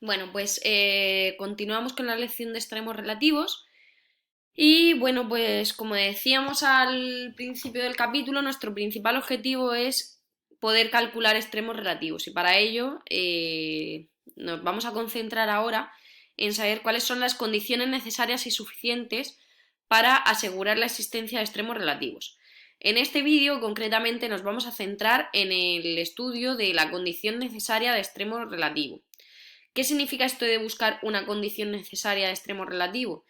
Bueno, pues continuamos con la lección de extremos relativos y bueno, pues como decíamos al principio del capítulo, nuestro principal objetivo es poder calcular extremos relativos y para ello nos vamos a concentrar ahora en saber cuáles son las condiciones necesarias y suficientes para asegurar la existencia de extremos relativos. En este vídeo concretamente nos vamos a centrar en el estudio de la condición necesaria de extremo relativo. ¿Qué significa esto de buscar una condición necesaria de extremo relativo?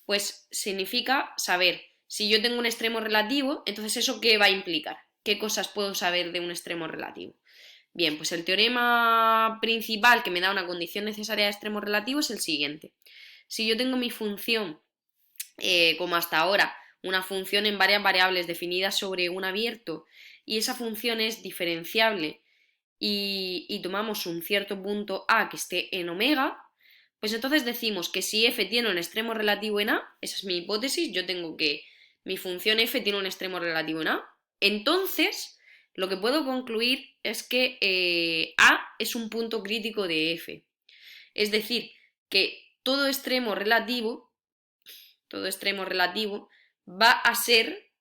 Pues significa saber si yo tengo un extremo relativo, entonces eso qué va a implicar, qué cosas puedo saber de un extremo relativo. Bien, pues el teorema principal que me da una condición necesaria de extremo relativo es el siguiente. Si yo tengo mi función, como hasta ahora, una función en varias variables definidas sobre un abierto y esa función es diferenciable y tomamos un cierto punto A que esté en omega, pues entonces decimos que si f tiene un extremo relativo en A, esa es mi hipótesis, yo tengo que mi función f tiene un extremo relativo en A, entonces lo que puedo concluir es que A es un punto crítico de f. Es decir, que todo extremo relativo va a ser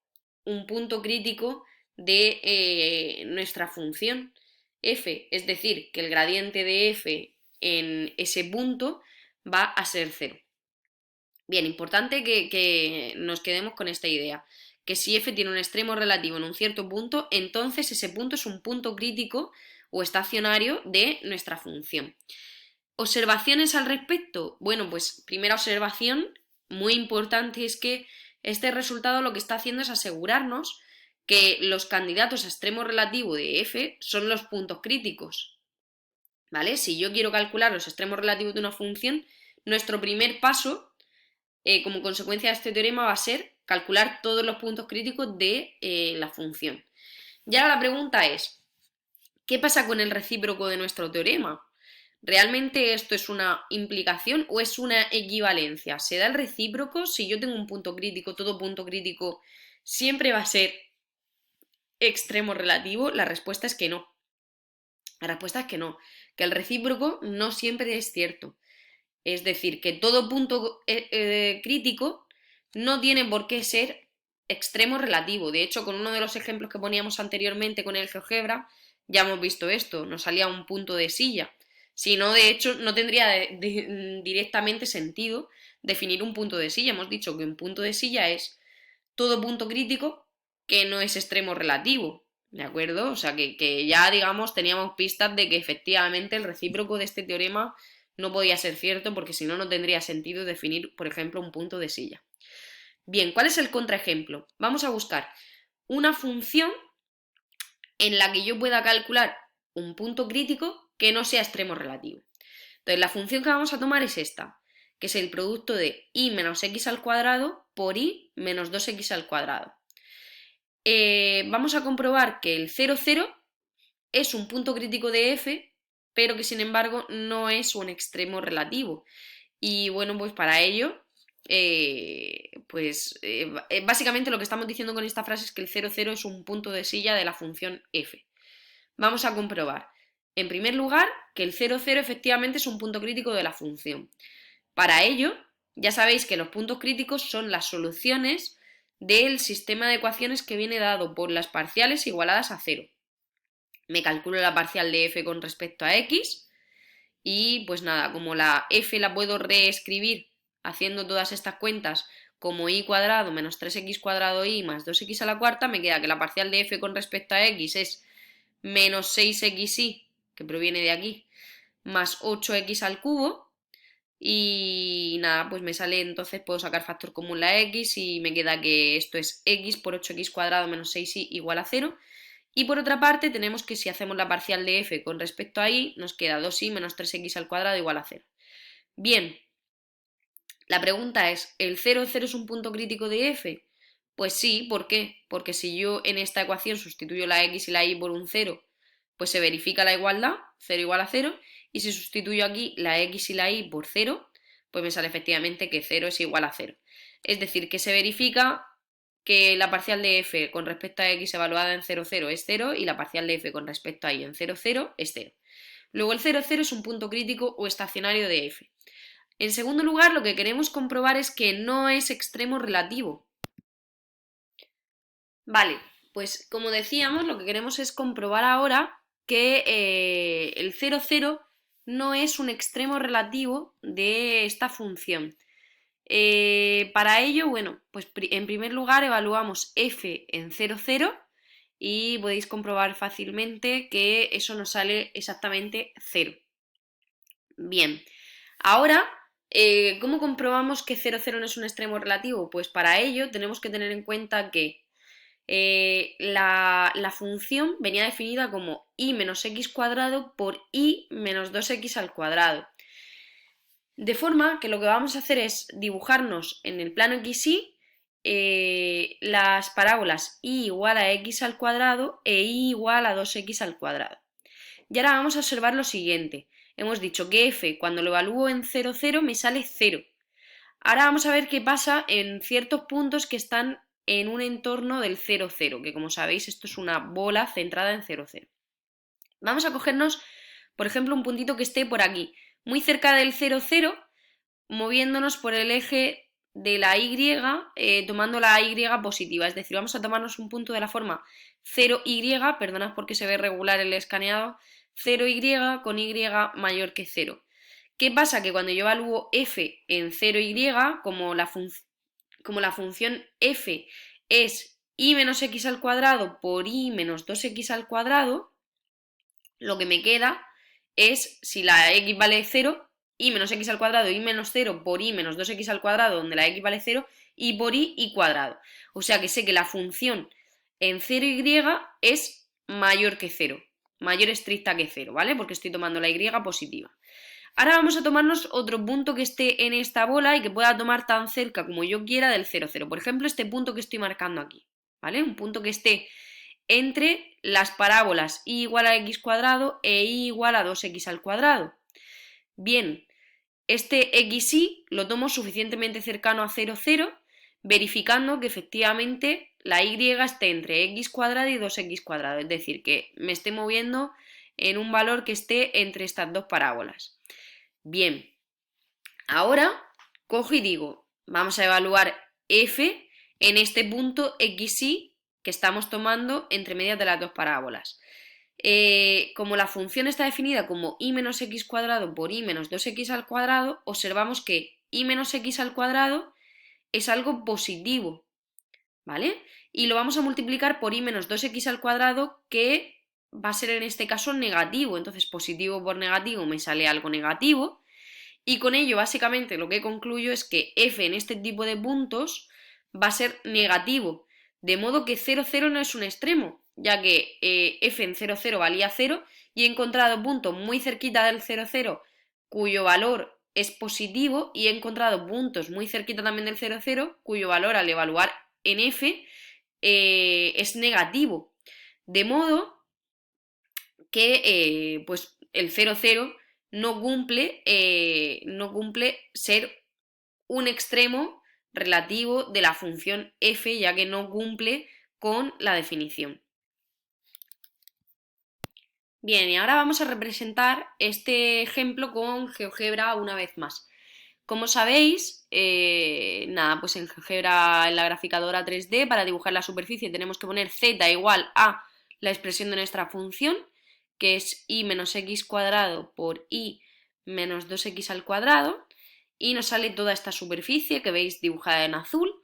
un punto crítico de nuestra función f, es decir, que el gradiente de f en ese punto va a ser cero. Bien, importante que nos quedemos con esta idea, que si f tiene un extremo relativo en un cierto punto, entonces ese punto es un punto crítico o estacionario de nuestra función. ¿Observaciones al respecto? Bueno, pues primera observación muy importante es que este resultado lo que está haciendo es asegurarnos que los candidatos a extremo relativo de f son los puntos críticos. ¿Vale? Si yo quiero calcular los extremos relativos de una función, nuestro primer paso, como consecuencia de este teorema, va a ser calcular todos los puntos críticos de la función. Y ahora la pregunta es, ¿qué pasa con el recíproco de nuestro teorema? ¿Realmente esto es una implicación o es una equivalencia? ¿Se da el recíproco? Si yo tengo un punto crítico, todo punto crítico siempre va a ser extremo relativo. La respuesta es que no. La respuesta es que no, que el recíproco no siempre es cierto. Es decir, que todo punto crítico no tiene por qué ser extremo relativo. De hecho, con uno de los ejemplos que poníamos anteriormente con el GeoGebra, ya hemos visto esto, nos salía un punto de silla. Si no, de hecho, no tendría directamente sentido definir un punto de silla. Hemos dicho que un punto de silla es todo punto crítico que no es extremo relativo. ¿De acuerdo? O sea que ya, digamos, teníamos pistas de que efectivamente el recíproco de este teorema no podía ser cierto porque si no, no tendría sentido definir, por ejemplo, un punto de silla. Bien, ¿cuál es el contraejemplo? Vamos a buscar una función en la que yo pueda calcular un punto crítico que no sea extremo relativo. Entonces, la función que vamos a tomar es esta, que es el producto de y menos x al cuadrado por y menos 2x al cuadrado. Vamos a comprobar que el 0, 0 es un punto crítico de f, pero que sin embargo no es un extremo relativo. Y bueno, pues para ello, básicamente lo que estamos diciendo con esta frase es que el 0, 0 es un punto de silla de la función f. Vamos a comprobar, en primer lugar, que el 0, 0 efectivamente es un punto crítico de la función. Para ello, ya sabéis que los puntos críticos son las soluciones del sistema de ecuaciones que viene dado por las parciales igualadas a 0. Me calculo la parcial de f con respecto a x y pues nada, como la f la puedo reescribir haciendo todas estas cuentas como y cuadrado menos 3x cuadrado y más 2x a la cuarta, me queda que la parcial de f con respecto a x es menos 6xy, que proviene de aquí, más 8x al cubo. Y nada, pues me sale, entonces puedo sacar factor común la x y me queda que esto es x por 8x cuadrado menos 6y igual a 0. Y por otra parte tenemos que si hacemos la parcial de f con respecto a y, nos queda 2y menos 3x al cuadrado igual a 0. Bien, la pregunta es, ¿el 0, 0 es un punto crítico de f? Pues sí, ¿por qué? Porque si yo en esta ecuación sustituyo la x y la y por un 0, pues se verifica la igualdad, 0 igual a 0, y si sustituyo aquí la x y la y por 0, pues me sale efectivamente que 0 es igual a 0. Es decir, que se verifica que la parcial de f con respecto a x evaluada en 0, 0 es 0 y la parcial de f con respecto a y en 0, 0 es 0. Luego el 0, 0 es un punto crítico o estacionario de f. En segundo lugar, lo que queremos comprobar es que no es extremo relativo. Vale, pues como decíamos, lo que queremos es comprobar ahora que el 0, 0 no es un extremo relativo de esta función. Para ello, bueno, pues en primer lugar evaluamos f en 0, 0 y podéis comprobar fácilmente que eso nos sale exactamente 0. Bien, ahora, ¿cómo comprobamos que 0, 0 no es un extremo relativo? Pues para ello tenemos que tener en cuenta que la función venía definida como y menos x cuadrado por y menos 2x al cuadrado. De forma que lo que vamos a hacer es dibujarnos en el plano XY las parábolas y igual a x al cuadrado e y igual a 2x al cuadrado. Y ahora vamos a observar lo siguiente. Hemos dicho que f cuando lo evalúo en 0, 0 me sale 0. Ahora vamos a ver qué pasa en ciertos puntos que están en un entorno del 0, 0, que como sabéis esto es una bola centrada en 0, 0. Vamos a cogernos, por ejemplo, un puntito que esté por aquí, muy cerca del 0, 0, moviéndonos por el eje de la y, tomando la y positiva, es decir, vamos a tomarnos un punto de la forma 0y, perdonad porque se ve regular el escaneado, 0y con y mayor que 0. ¿Qué pasa? Que cuando yo evalúo f en 0y, como la función f es y menos x al cuadrado por y menos 2x al cuadrado, lo que me queda es, si la x vale 0, y menos x al cuadrado, y menos 0 por y menos 2x al cuadrado, donde la x vale 0, y por y cuadrado. O sea que sé que la función en 0y es mayor que 0, mayor estricta que 0, ¿vale? Porque estoy tomando la y positiva. Ahora vamos a tomarnos otro punto que esté en esta bola y que pueda tomar tan cerca como yo quiera del 0, 0. Por ejemplo, este punto que estoy marcando aquí, ¿vale? Un punto que esté entre las parábolas y igual a x cuadrado e y igual a 2x al cuadrado. Bien, este xy lo tomo suficientemente cercano a 0, 0, verificando que efectivamente la y esté entre x cuadrado y 2x cuadrado, es decir, que me esté moviendo en un valor que esté entre estas dos parábolas. Bien, ahora cojo y digo, vamos a evaluar f en este punto xy que estamos tomando entre medias de las dos parábolas. Como la función está definida como y menos x cuadrado por y menos 2x al cuadrado, observamos que y menos x al cuadrado es algo positivo, ¿vale? Y lo vamos a multiplicar por y menos 2x al cuadrado, que va a ser en este caso negativo. Entonces positivo por negativo me sale algo negativo. Y con ello, básicamente, lo que concluyo es que f en este tipo de puntos va a ser negativo, de modo que 0, 0 no es un extremo, ya que f en 0, 0 valía 0 y he encontrado puntos muy cerquita del 0, 0 cuyo valor es positivo y he encontrado puntos muy cerquita también del 0, 0 cuyo valor al evaluar en f es negativo. De modo que pues el 0, 0 no cumple ser un extremo relativo de la función f, ya que no cumple con la definición. Bien, y ahora vamos a representar este ejemplo con GeoGebra una vez más. Como sabéis, nada, pues en GeoGebra, en la graficadora 3D, para dibujar la superficie tenemos que poner z igual a la expresión de nuestra función, que es y menos x cuadrado por y menos 2x al cuadrado, y nos sale toda esta superficie que veis dibujada en azul,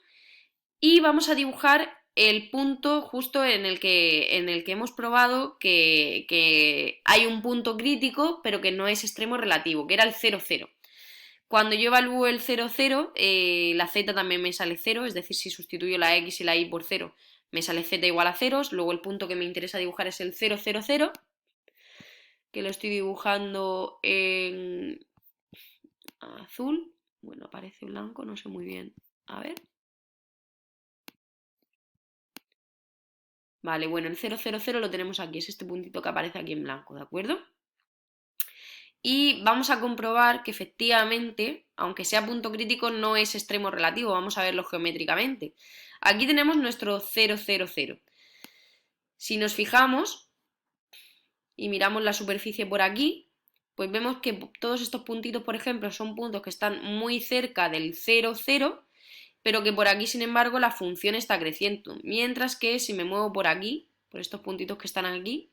y vamos a dibujar el punto justo en el que hemos probado que hay un punto crítico, pero que no es extremo relativo, que era el 0, 0. Cuando yo evalúo el 0, 0, la z también me sale 0, es decir, si sustituyo la x y la y por 0, me sale z igual a 0. Luego el punto que me interesa dibujar es el 0, 0, 0, que lo estoy dibujando en azul. Bueno, aparece blanco, no sé muy bien. A ver. Vale, bueno, el 0, 0, 0 lo tenemos aquí, es este puntito que aparece aquí en blanco, ¿de acuerdo? Y vamos a comprobar que efectivamente, aunque sea punto crítico, no es extremo relativo. Vamos a verlo geométricamente. Aquí tenemos nuestro 0, 0, 0. Si nos fijamos y miramos la superficie por aquí, pues vemos que todos estos puntitos, por ejemplo, son puntos que están muy cerca del 0, 0, pero que por aquí, sin embargo, la función está creciendo. Mientras que si me muevo por aquí, por estos puntitos que están aquí,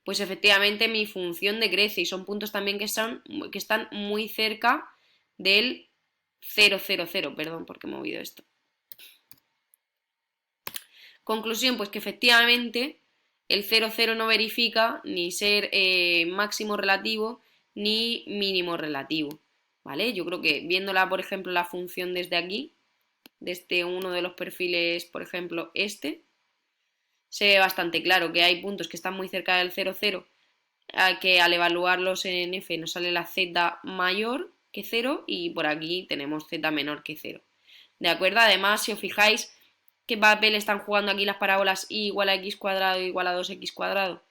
pues efectivamente mi función decrece y son puntos también que están muy cerca del 0, 0, 0, perdón, porque he movido esto. Conclusión, pues que efectivamente el 0, 0 no verifica ni ser máximo relativo ni mínimo relativo, ¿vale? Yo creo que viéndola, por ejemplo, la función desde aquí, desde uno de los perfiles, por ejemplo, este, se ve bastante claro que hay puntos que están muy cerca del 0, 0, que al evaluarlos en f nos sale la z mayor que 0 y por aquí tenemos z menor que 0. ¿De acuerdo? Además, si os fijáis, ¿qué papel están jugando aquí las parábolas y igual a x cuadrado igual a 2x cuadrado?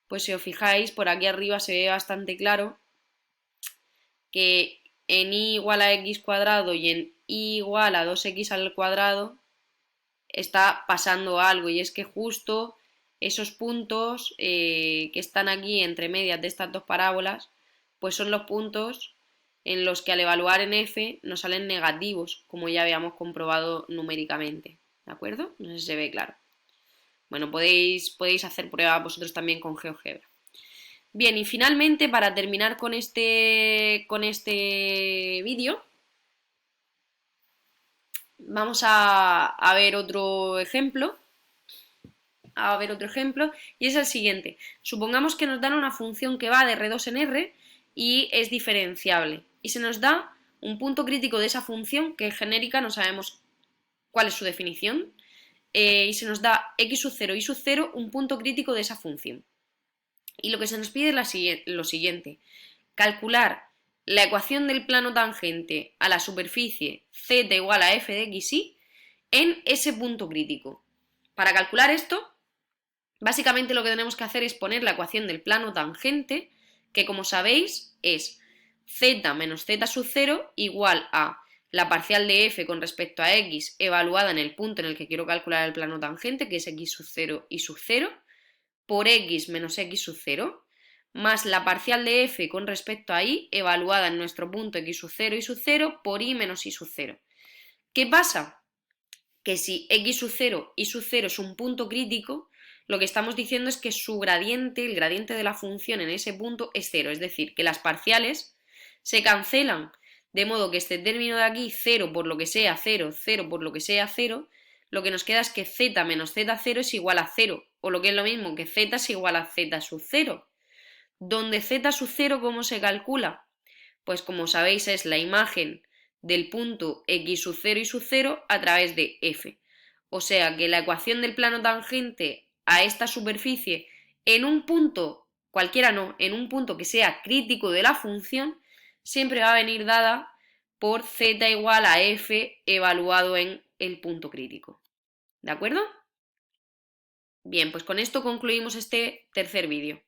Pues si os fijáis, por aquí arriba se ve bastante claro que en y igual a x cuadrado y en y igual a 2x al cuadrado está pasando algo y es que justo esos puntos que están aquí entre medias de estas dos parábolas pues son los puntos en los que al evaluar en f nos salen negativos, como ya habíamos comprobado numéricamente, ¿de acuerdo? No sé si se ve claro. Bueno, podéis hacer pruebas vosotros también con GeoGebra. Bien, y finalmente, para terminar con este vídeo, vamos a ver otro ejemplo. Y es el siguiente. Supongamos que nos dan una función que va de R2 en R y es diferenciable. Y se nos da un punto crítico de esa función, que es genérica, no sabemos cuál es su definición, y se nos da x sub 0 y sub 0 un punto crítico de esa función. Y lo que se nos pide es lo siguiente: calcular la ecuación del plano tangente a la superficie z igual a f de xy en ese punto crítico. Para calcular esto, básicamente lo que tenemos que hacer es poner la ecuación del plano tangente, que como sabéis es z menos z sub 0 igual a la parcial de f con respecto a x evaluada en el punto en el que quiero calcular el plano tangente, que es x sub 0 y sub 0, por x menos x sub 0, más la parcial de f con respecto a y evaluada en nuestro punto x sub 0 y sub 0 por y menos y sub 0. ¿Qué pasa? Que si x sub 0 y sub 0 es un punto crítico, lo que estamos diciendo es que su gradiente, el gradiente de la función en ese punto es 0, es decir, que las parciales se cancelan, de modo que este término de aquí, 0 por lo que sea 0, 0 por lo que sea 0, lo que nos queda es que z menos z0 es igual a 0, o lo que es lo mismo que z es igual a z sub 0. Donde z sub 0, ¿cómo se calcula? Pues como sabéis es la imagen del punto x sub 0 y sub 0 a través de f. O sea que la ecuación del plano tangente a esta superficie en un punto, cualquiera no, en un punto que sea crítico de la función, siempre va a venir dada por z igual a f evaluado en el punto crítico. ¿De acuerdo? Bien, pues con esto concluimos este tercer vídeo.